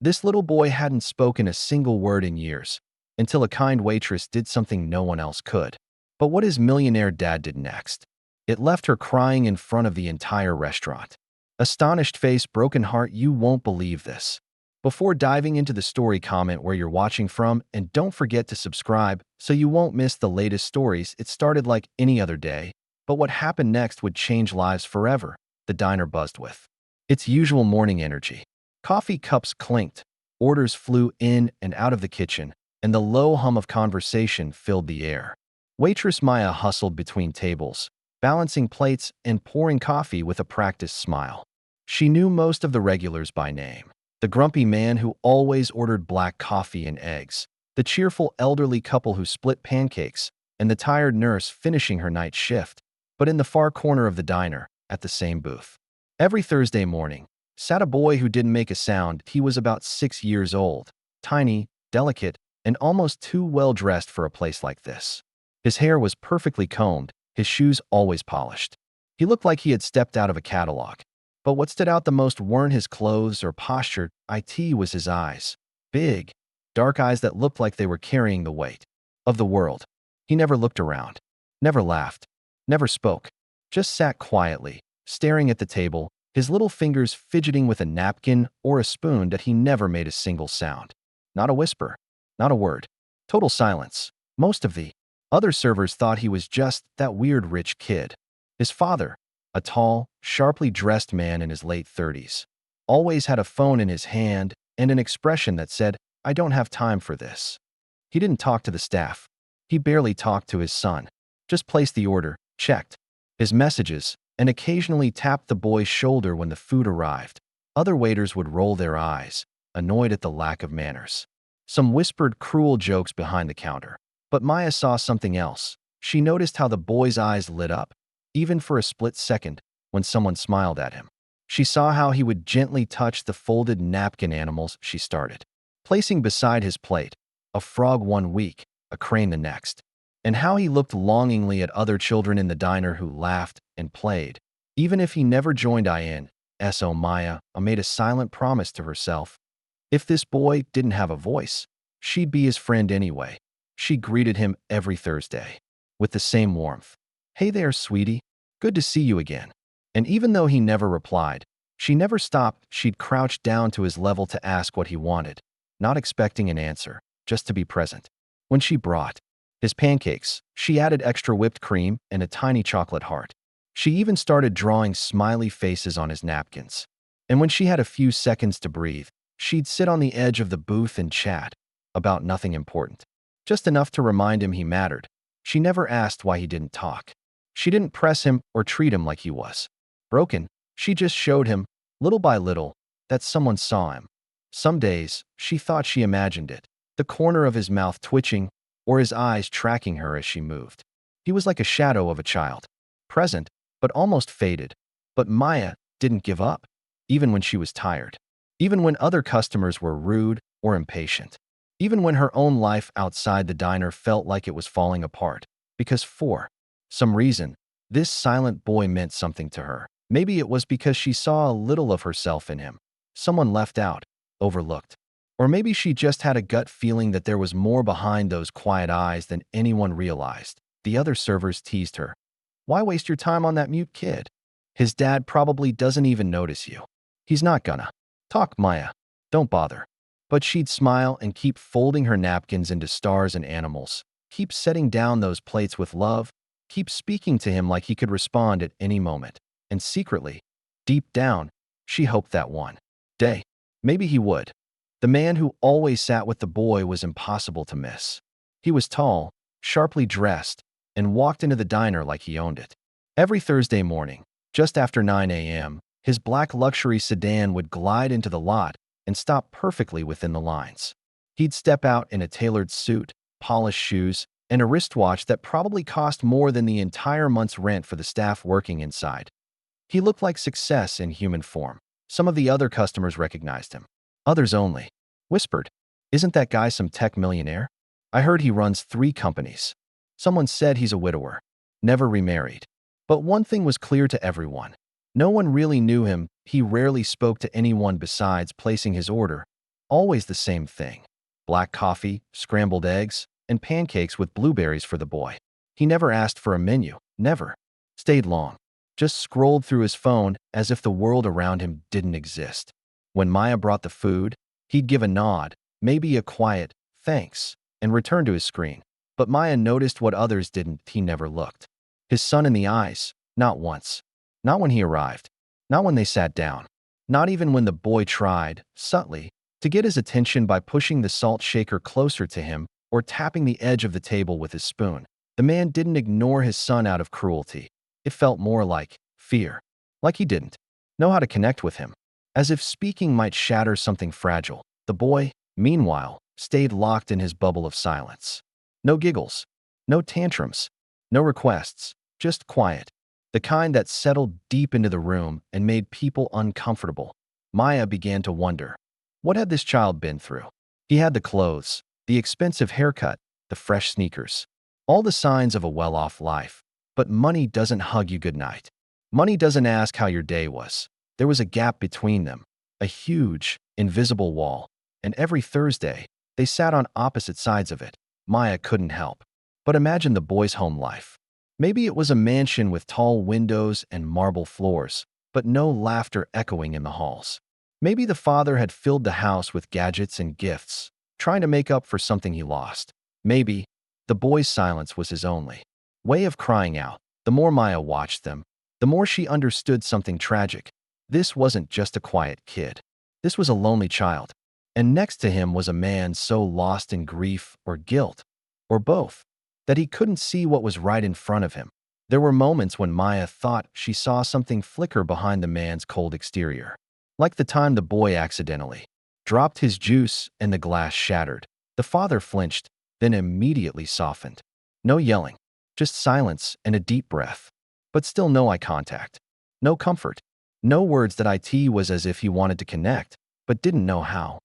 This little boy hadn't spoken a single word in years, until a kind waitress did something no one else could. But what his millionaire dad did next, it left her crying in front of the entire restaurant. Astonished face, broken heart, you won't believe this. Before diving into the story, comment where you're watching from, and don't forget to subscribe so you won't miss the latest stories. It started like any other day, but what happened next would change lives forever. The diner buzzed with its usual morning energy. Coffee cups clinked, orders flew in and out of the kitchen, and the low hum of conversation filled the air. Waitress Maya hustled between tables, balancing plates and pouring coffee with a practiced smile. She knew most of the regulars by name. The grumpy man who always ordered black coffee and eggs, the cheerful elderly couple who split pancakes, and the tired nurse finishing her night shift. But in the far corner of the diner, at the same booth, every Thursday morning, sat a boy who didn't make a sound. He was about 6 years old, tiny, delicate, and almost too well-dressed for a place like this. His hair was perfectly combed, his shoes always polished. He looked like he had stepped out of a catalog. But what stood out the most weren't his clothes or posture, it was his eyes. Big, dark eyes that looked like they were carrying the weight of the world. He never looked around, never laughed, never spoke, just sat quietly, staring at the table, his little fingers fidgeting with a napkin or a spoon that he never made a single sound. Not a whisper, not a word. Total silence. Most of the other servers thought he was just that weird rich kid. His father, a tall, sharply dressed man in his late 30s, always had a phone in his hand and an expression that said, "I don't have time for this." He didn't talk to the staff. He barely talked to his son. Just placed the order, checked his messages, and occasionally tapped the boy's shoulder when the food arrived. Other waiters would roll their eyes, annoyed at the lack of manners. Some whispered cruel jokes behind the counter. But Maya saw something else. She noticed how the boy's eyes lit up, even for a split second, when someone smiled at him. She saw how he would gently touch the folded napkin animals she started placing beside his plate, a frog one week, a crane the next, and how he looked longingly at other children in the diner who laughed and played. Even if he never joined in, Maya made a silent promise to herself. If this boy didn't have a voice, she'd be his friend anyway. She greeted him every Thursday with the same warmth. "Hey there, sweetie. Good to see you again." And even though he never replied, she never stopped. She'd crouch down to his level to ask what he wanted, not expecting an answer, just to be present. When she brought his pancakes, she added extra whipped cream and a tiny chocolate heart. She even started drawing smiley faces on his napkins. And when she had a few seconds to breathe, she'd sit on the edge of the booth and chat about nothing important, just enough to remind him he mattered. She never asked why he didn't talk. She didn't press him or treat him like he was broken. She just showed him, little by little, that someone saw him. Some days, she thought she imagined it, the corner of his mouth twitching or his eyes tracking her as she moved. He was like a shadow of a child, present, but almost faded. But Maya didn't give up, even when she was tired, even when other customers were rude or impatient, even when her own life outside the diner felt like it was falling apart, because for some reason, this silent boy meant something to her. Maybe it was because she saw a little of herself in him, someone left out, overlooked. Or maybe she just had a gut feeling that there was more behind those quiet eyes than anyone realized. The other servers teased her. "Why waste your time on that mute kid? His dad probably doesn't even notice you. He's not gonna talk, Maya. Don't bother." But she'd smile and keep folding her napkins into stars and animals, keep setting down those plates with love, keep speaking to him like he could respond at any moment. And secretly, deep down, she hoped that one day, maybe he would. The man who always sat with the boy was impossible to miss. He was tall, sharply dressed, and walked into the diner like he owned it. Every Thursday morning, just after 9 a.m., his black luxury sedan would glide into the lot and stop perfectly within the lines. He'd step out in a tailored suit, polished shoes, and a wristwatch that probably cost more than the entire month's rent for the staff working inside. He looked like success in human form. Some of the other customers recognized him. Others only whispered, "Isn't that guy some tech millionaire? I heard he runs 3 companies." Someone said he's a widower, never remarried. But one thing was clear to everyone. No one really knew him. He rarely spoke to anyone besides placing his order, Always the same thing. Black coffee, scrambled eggs, and pancakes with blueberries for the boy. He never asked for a menu, never. Stayed long. Just scrolled through his phone as if the world around him didn't exist. When Maya brought the food, he'd give a nod, maybe a quiet, thanks, and return to his screen. But Maya noticed what others didn't. He never looked. His son in the eyes, not once. Not when he arrived. Not when they sat down. Not even when the boy tried, subtly, to get his attention by pushing the salt shaker closer to him or tapping the edge of the table with his spoon. The man didn't ignore his son out of cruelty. It felt more like fear. Like he didn't know how to connect with him. As if speaking might shatter something fragile. The boy, meanwhile, stayed locked in his bubble of silence. No giggles. No tantrums. No requests. Just quiet. The kind that settled deep into the room and made people uncomfortable. Maya began to wonder. What had this child been through? He had the clothes, the expensive haircut, the fresh sneakers. All the signs of a well-off life. But money doesn't hug you goodnight. Money doesn't ask how your day was. There was a gap between them. A huge, invisible wall. And every Thursday, they sat on opposite sides of it. Maya couldn't help but imagine the boy's home life. Maybe it was a mansion with tall windows and marble floors, but no laughter echoing in the halls. Maybe the father had filled the house with gadgets and gifts, trying to make up for something he lost. Maybe the boy's silence was his only way of crying out. The more Maya watched them, the more she understood something tragic. This wasn't just a quiet kid. This was a lonely child. And next to him was a man so lost in grief or guilt, or both, that he couldn't see what was right in front of him. There were moments when Maya thought she saw something flicker behind the man's cold exterior. Like the time the boy accidentally dropped his juice and the glass shattered. The father flinched, then immediately softened. No yelling, just silence and a deep breath. But still no eye contact. No comfort. No words. That it was as if he wanted to connect, but didn't know how.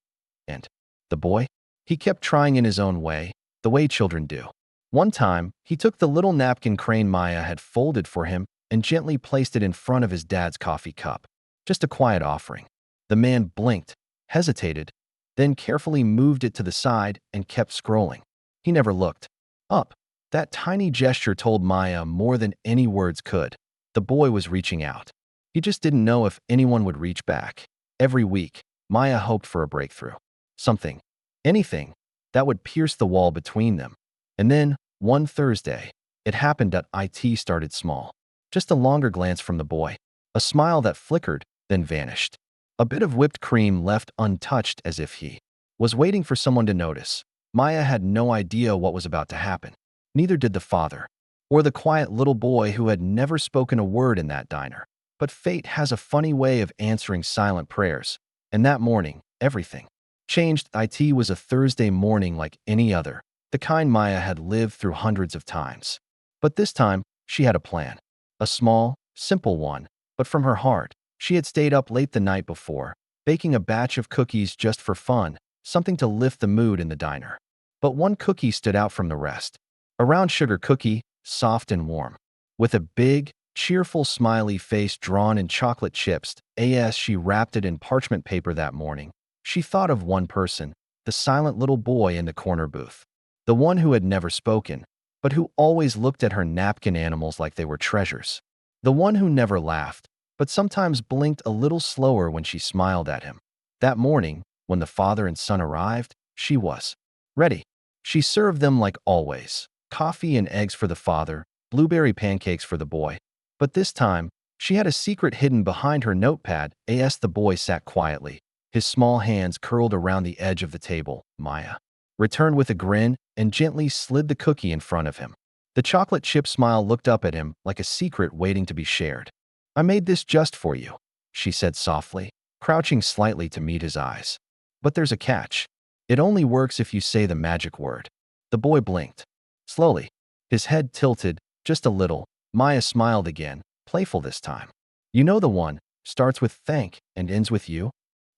And the boy? He kept trying in his own way, the way children do. One time, he took the little napkin crane Maya had folded for him and gently placed it in front of his dad's coffee cup. Just a quiet offering. The man blinked, hesitated, then carefully moved it to the side and kept scrolling. He never looked up. That tiny gesture told Maya more than any words could. The boy was reaching out. He just didn't know if anyone would reach back. Every week, Maya hoped for a breakthrough. Something, anything, that would pierce the wall between them. And then, one Thursday, it happened. It started small. Just a longer glance from the boy. A smile that flickered, then vanished. A bit of whipped cream left untouched as if he was waiting for someone to notice. Maya had no idea what was about to happen. Neither did the father, or the quiet little boy who had never spoken a word in that diner. But fate has a funny way of answering silent prayers. And that morning, everything changed. It was a Thursday morning like any other, the kind Maya had lived through hundreds of times. But this time, she had a plan. A small, simple one, but from her heart. She had stayed up late the night before, baking a batch of cookies just for fun, something to lift the mood in the diner. But one cookie stood out from the rest. A round sugar cookie, soft and warm, with a big, cheerful smiley face drawn in chocolate chips. As she wrapped it in parchment paper that morning, she thought of one person, the silent little boy in the corner booth. The one who had never spoken, but who always looked at her napkin animals like they were treasures. The one who never laughed, but sometimes blinked a little slower when she smiled at him. That morning, when the father and son arrived, she was ready. She served them like always. Coffee and eggs for the father, blueberry pancakes for the boy. But this time, she had a secret hidden behind her notepad. As the boy sat quietly, his small hands curled around the edge of the table, Maya returned with a grin and gently slid the cookie in front of him. The chocolate chip smile looked up at him like a secret waiting to be shared. "I made this just for you," she said softly, crouching slightly to meet his eyes. "But there's a catch. It only works if you say the magic word." The boy blinked. Slowly, his head tilted just a little. Maya smiled again, playful this time. "You know the one, starts with thank and ends with you?"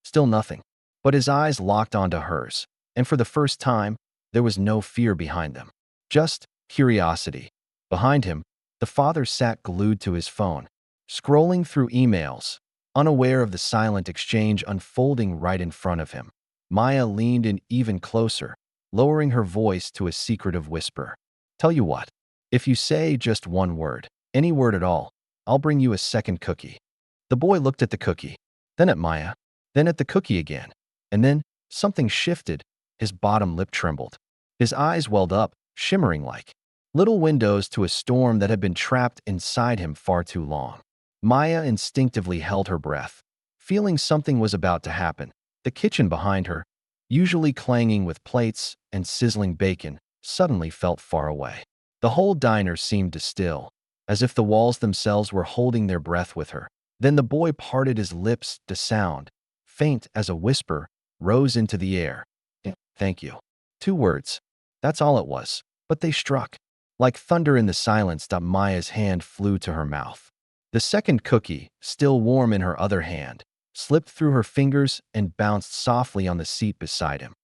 Still nothing. But his eyes locked onto hers, and for the first time, there was no fear behind them. Just curiosity. Behind him, the father sat glued to his phone, scrolling through emails, unaware of the silent exchange unfolding right in front of him. Maya leaned in even closer, lowering her voice to a secretive whisper. Tell you what, if you say just one word, any word at all, I'll bring you a second cookie. The boy looked at the cookie, then at Maya, then at the cookie again, and then something shifted. His bottom lip trembled. His eyes welled up, shimmering like little windows to a storm that had been trapped inside him far too long. Maya instinctively held her breath, feeling something was about to happen. The kitchen behind her, usually clanging with plates and sizzling bacon, suddenly felt far away. The whole diner seemed to still, as if the walls themselves were holding their breath with her. Then the boy parted his lips to sound, faint as a whisper, rose into the air. Thank you. 2 words. That's all it was, but they struck. Like thunder in the silence, Maya's hand flew to her mouth. The second cookie, still warm in her other hand, slipped through her fingers and bounced softly on the seat beside him.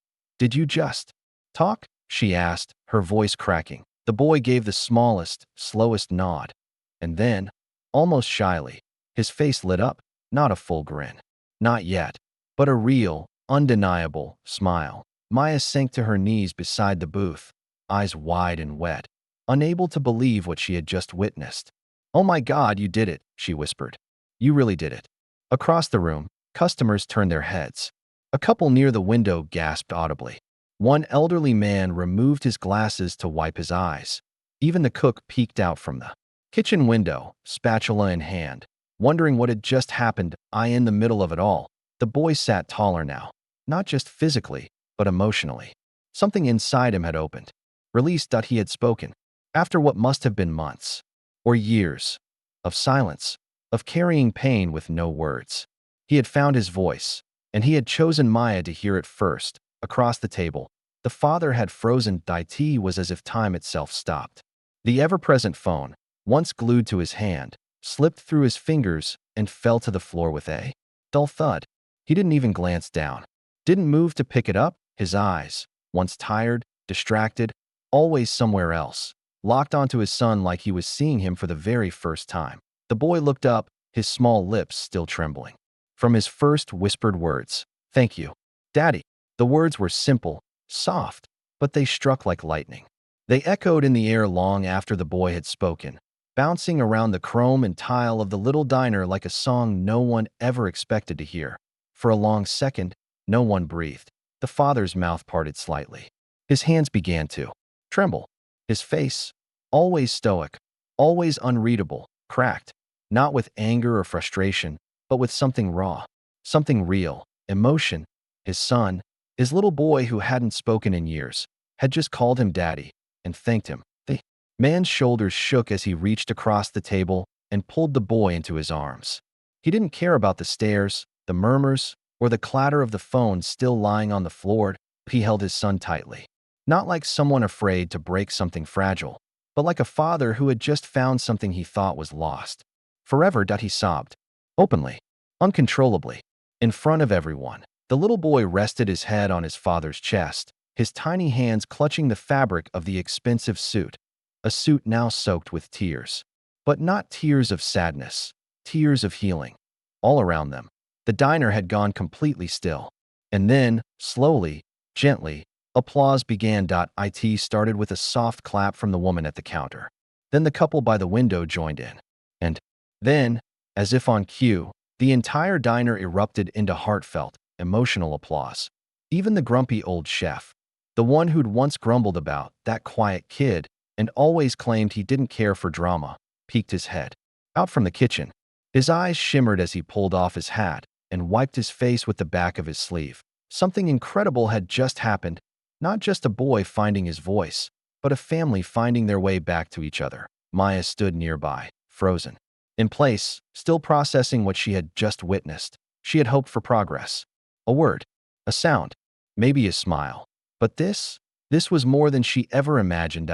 Did you just talk? She asked, her voice cracking. The boy gave the smallest, slowest nod. And then, almost shyly, his face lit up, not a full grin. Not yet, but a real, undeniable smile. Maya sank to her knees beside the booth, eyes wide and wet, unable to believe what she had just witnessed. Oh my God, you did it, she whispered. You really did it. Across the room, customers turned their heads. A couple near the window gasped audibly. One elderly man removed his glasses to wipe his eyes. Even the cook peeked out from the kitchen window, spatula in hand, wondering what had just happened. In the middle of it all, the boy sat taller now, not just physically, but emotionally. Something inside him had opened, released that he had spoken. After what must have been months, or years, of silence, of carrying pain with no words, he had found his voice, and he had chosen Maya to hear it first. Across the table, the father had frozen. It was as if time itself stopped. The ever-present phone, once glued to his hand, slipped through his fingers and fell to the floor with a dull thud. He didn't even glance down, didn't move to pick it up. His eyes, once tired, distracted, always somewhere else, locked onto his son like he was seeing him for the very first time. The boy looked up, his small lips still trembling. From his first whispered words, "Thank you, Daddy." The words were simple, soft, but they struck like lightning. They echoed in the air long after the boy had spoken, bouncing around the chrome and tile of the little diner like a song no one ever expected to hear. For a long second, no one breathed. The father's mouth parted slightly. His hands began to tremble. His face, always stoic, always unreadable, cracked, not with anger or frustration, but with something raw, something real, emotion. His son, his little boy who hadn't spoken in years, had just called him daddy and thanked him. The man's shoulders shook as he reached across the table and pulled the boy into his arms. He didn't care about the stares, the murmurs, or the clatter of the phone still lying on the floor. He held his son tightly, not like someone afraid to break something fragile, but like a father who had just found something he thought was lost. Forever. He sobbed, openly, uncontrollably, in front of everyone. The little boy rested his head on his father's chest, his tiny hands clutching the fabric of the expensive suit, a suit now soaked with tears. But not tears of sadness, tears of healing. All around them, the diner had gone completely still. And then, slowly, gently, applause began. It started with a soft clap from the woman at the counter. Then the couple by the window joined in. And then, as if on cue, the entire diner erupted into heartfelt, emotional applause. Even the grumpy old chef, the one who'd once grumbled about that quiet kid and always claimed he didn't care for drama, peeked his head out from the kitchen. His eyes shimmered as he pulled off his hat and wiped his face with the back of his sleeve. Something incredible had just happened, not just a boy finding his voice, but a family finding their way back to each other. Maya stood nearby, frozen in place, still processing what she had just witnessed. She had hoped for progress. A word, a sound, maybe a smile. But this was more than she ever imagined.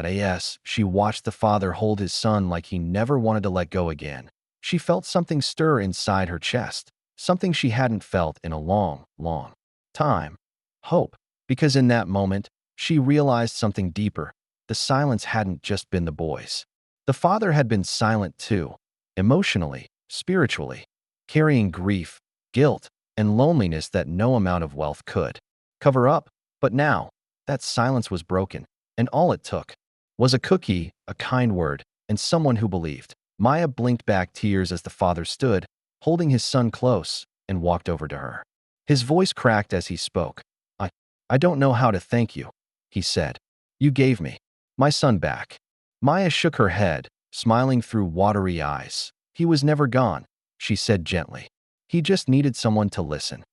She watched the father hold his son like he never wanted to let go again. She felt something stir inside her chest, something she hadn't felt in a long, long time. Hope. Because in that moment, she realized something deeper. The silence hadn't just been the boys. The father had been silent too, emotionally, spiritually, carrying grief, guilt, and loneliness that no amount of wealth could Cover up. But now, that silence was broken, and all it took was a cookie, a kind word, and someone who believed. Maya blinked back tears as the father stood, holding his son close, and walked over to her. His voice cracked as he spoke. I, I don't know how to thank you, he said. You gave me my son back. Maya shook her head, smiling through watery eyes. He was never gone, she said gently. He just needed someone to listen.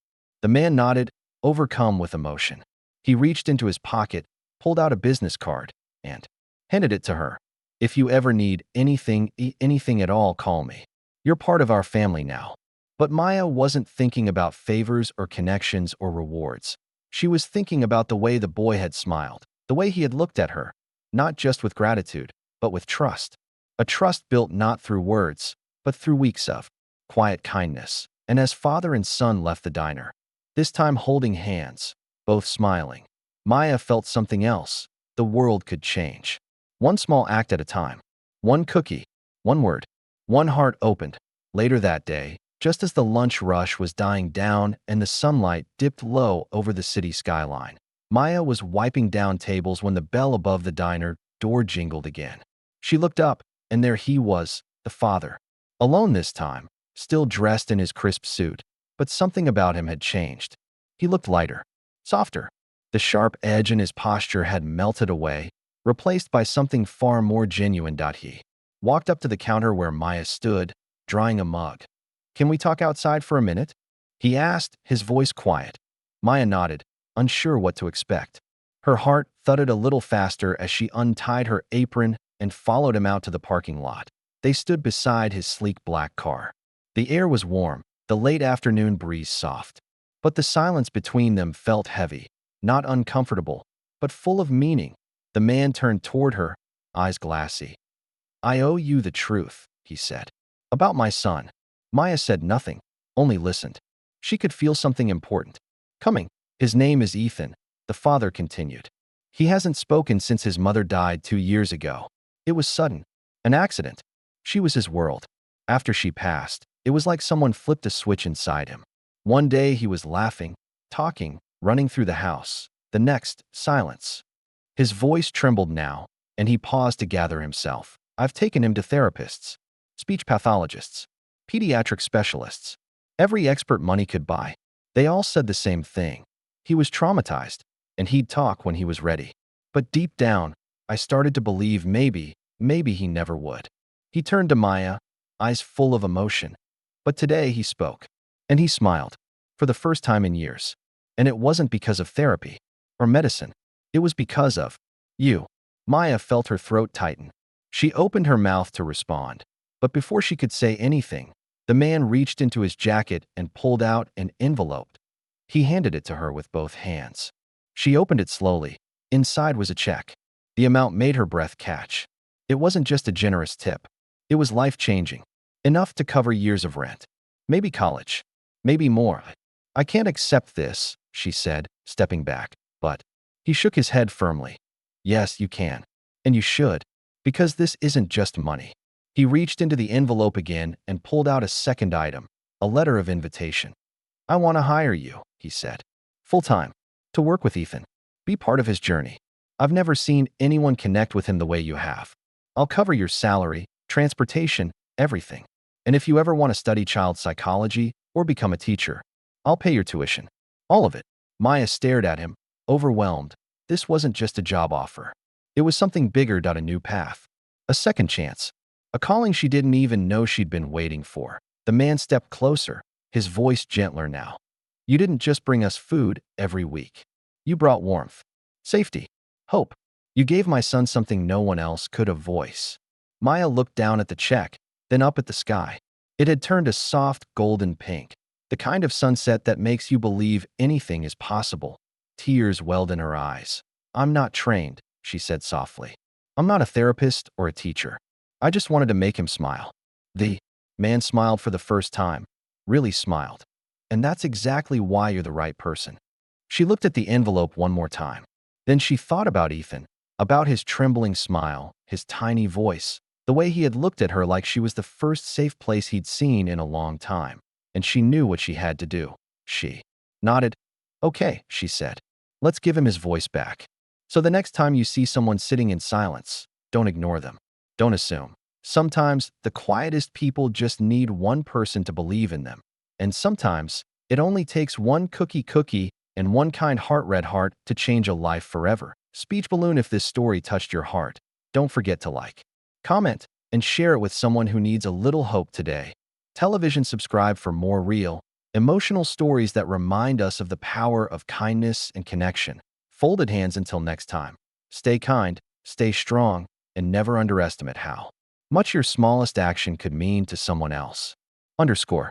The man nodded, overcome with emotion. He reached into his pocket, pulled out a business card, and handed it to her. If you ever need anything, anything at all, call me. You're part of our family now. But Maya wasn't thinking about favors or connections or rewards. She was thinking about the way the boy had smiled, the way he had looked at her, not just with gratitude, but with trust. A trust built not through words, but through weeks of quiet kindness. And as father and son left the diner, this time holding hands, both smiling, Maya felt something else. The world could change. One small act at a time. One cookie, one word, one heart opened. Later that day, just as the lunch rush was dying down and the sunlight dipped low over the city skyline, Maya was wiping down tables when the bell above the diner door jingled again. She looked up, and there he was, the father. Alone this time, still dressed in his crisp suit, but something about him had changed. He looked lighter, softer. The sharp edge in his posture had melted away, replaced by something far more genuine. He walked up to the counter where Maya stood, drying a mug. Can we talk outside for a minute? He asked, his voice quiet. Maya nodded, unsure what to expect. Her heart thudded a little faster as she untied her apron and followed him out to the parking lot. They stood beside his sleek black car. The air was warm, the late afternoon breeze soft. But the silence between them felt heavy, not uncomfortable, but full of meaning. The man turned toward her, eyes glassy. I owe you the truth, he said. About my son. Maya said nothing, only listened. She could feel something important coming. His name is Ethan, the father continued. He hasn't spoken since his mother died 2 years ago. It was sudden, an accident. She was his world. After she passed, it was like someone flipped a switch inside him. One day he was laughing, talking, running through the house. The next, silence. His voice trembled now, and he paused to gather himself. I've taken him to therapists, speech pathologists, pediatric specialists, every expert money could buy. They all said the same thing. He was traumatized, and he'd talk when he was ready. But deep down, I started to believe maybe he never would. He turned to Maya, eyes full of emotion. But today he spoke, and he smiled, for the first time in years. And it wasn't because of therapy or medicine. It was because of you. Maya felt her throat tighten. She opened her mouth to respond, but before she could say anything, the man reached into his jacket and pulled out an envelope. He handed it to her with both hands. She opened it slowly. Inside was a check. The amount made her breath catch. It wasn't just a generous tip. It was life-changing, enough to cover years of rent. Maybe college. Maybe more. I can't accept this, she said, stepping back. But he shook his head firmly. Yes, you can. And you should. Because this isn't just money. He reached into the envelope again and pulled out a second item, a letter of invitation. I want to hire you, he said. Full-time. To work with Ethan. Be part of his journey. I've never seen anyone connect with him the way you have. I'll cover your salary, transportation, everything. And if you ever want to study child psychology or become a teacher, I'll pay your tuition. All of it. Maya stared at him, overwhelmed. This wasn't just a job offer. It was something bigger. A new path. A second chance. A calling she didn't even know she'd been waiting for. The man stepped closer, his voice gentler now. You didn't just bring us food every week. You brought warmth, safety, hope. You gave my son something no one else could have voice. Maya looked down at the check, then up at the sky. It had turned a soft golden pink, the kind of sunset that makes you believe anything is possible. Tears welled in her eyes. I'm not trained, she said softly. I'm not a therapist or a teacher. I just wanted to make him smile. The man smiled for the first time, really smiled. And that's exactly why you're the right person. She looked at the envelope one more time. Then she thought about Ethan, about his trembling smile, his tiny voice, the way he had looked at her like she was the first safe place he'd seen in a long time. And she knew what she had to do. She nodded. Okay, she said. Let's give him his voice back. So the next time you see someone sitting in silence, don't ignore them. Don't assume. Sometimes the quietest people just need one person to believe in them. And sometimes it only takes one cookie and one kind heart red heart to change a life forever. Speech balloon, if this story touched your heart, don't forget to like, comment, and share it with someone who needs a little hope today. Television, subscribe for more real, emotional stories that remind us of the power of kindness and connection. Folded hands until next time. Stay kind, stay strong, and never underestimate how much your smallest action could mean to someone else. _.